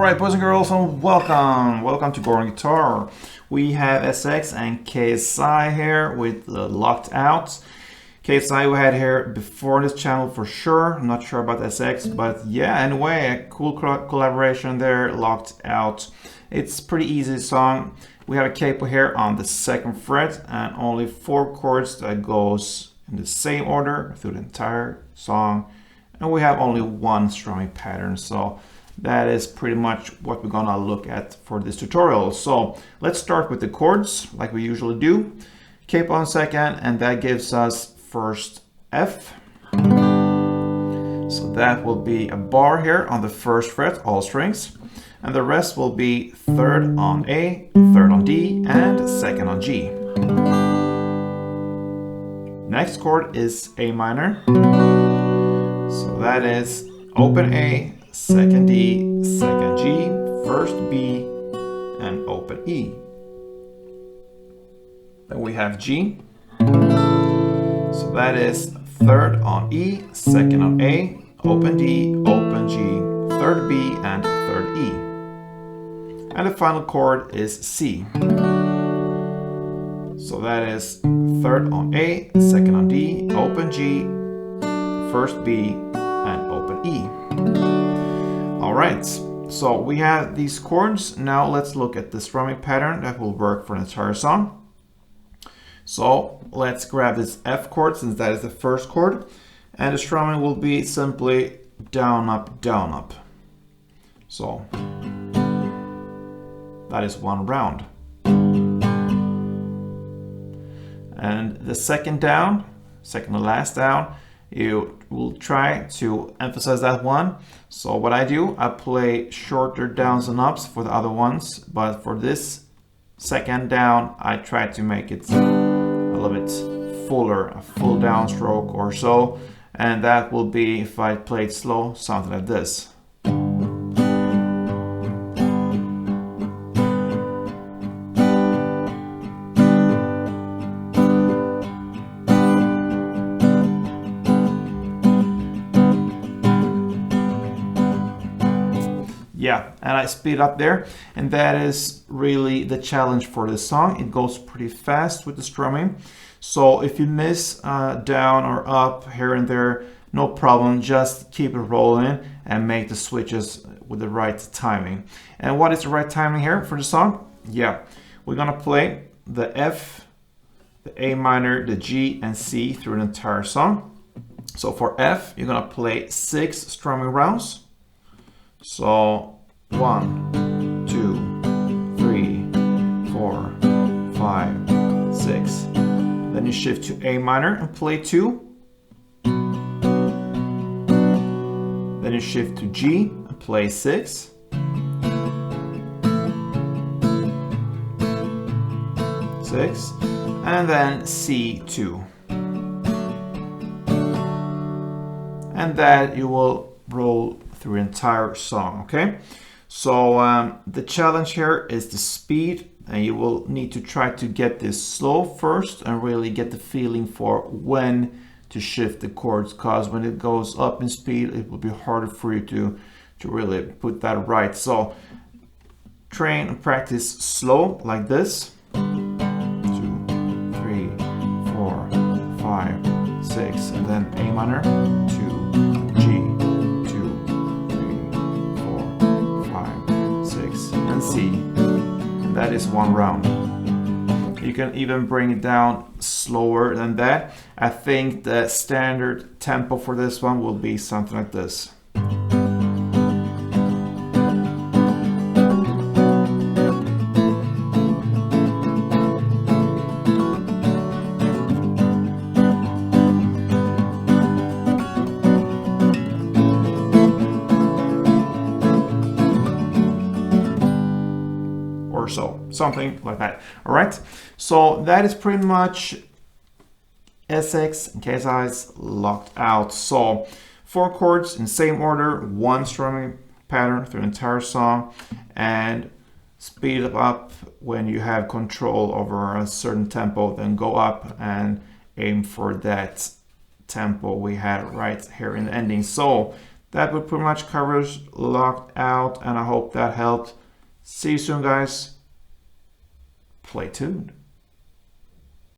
Alright, boys and girls, and welcome to Boring Guitar. We have SX and KSI here with Locked Out. KSI we had here before this channel for sure. I'm not sure about SX, but yeah, anyway, a cool collaboration there, Locked Out. It's pretty easy song. We have a capo here on the 2nd fret and only 4 chords that goes in the same order through the entire song. And we have only one strumming pattern, so that is pretty much what we're gonna look at for this tutorial. So let's start with the chords like we usually do. Capo on 2nd, and that gives us first F. So that will be a bar here on the 1st fret, all strings. And the rest will be 3rd on A, 3rd on D, and 2nd on G. Next chord is A minor. So that is open A, 2nd D, 2nd G, 1st B, and open E. Then we have G. So that is 3rd on E, 2nd on A, open D, open G, 3rd B, and 3rd E. And the final chord is C. So that is 3rd on A, 2nd on D, open G, 1st B, and open E. Alright, so we have these chords. Now let's look at the strumming pattern that will work for an entire song. So let's grab this F chord since that is the 1st chord. And the strumming will be simply down, up, down, up. So that is one round. And the 2nd down, 2nd to last down, you will try to emphasize that one. So what I do, I play shorter downs and ups for the other ones, but for this 2nd down, I try to make it a little bit fuller, a full downstroke or so, and that will be, if I play it slow, something like this. Yeah, and I speed up there, and that is really the challenge for this song. It goes pretty fast with the strumming, so if you miss down or up here and there, no problem, just keep it rolling and make the switches with the right timing. And what is the right timing here for the song? Yeah, we're gonna play the F, the A minor, the G, and C through an entire song. So for F, you're gonna play 6 strumming rounds. So 1, 2, 3, 4, 5, 6. Then you shift to A minor and play 2. Then you shift to G and play 6. And then C2. And that you will roll through the entire song, okay? So the challenge here is the speed, and you will need to try to get this slow first and really get the feeling for when to shift the chords, because when it goes up in speed, it will be harder for you to really put that right. So train and practice slow like this. 2, 3, 4, 5, 6, and then A minor, 2, G, and C, and that is one round. You can even bring it down slower than that. I think the standard tempo for this one will be something like this. So something like that. All right, so that is pretty much SX and KSI's Locked Out. So 4 chords in the same order, 1 strumming pattern through the entire song, and speed it up when you have control over a certain tempo, then go up and aim for that tempo we had right here in the ending. So that would pretty much cover Locked Out, and I hope that helped. See you soon, guys. Play tuned.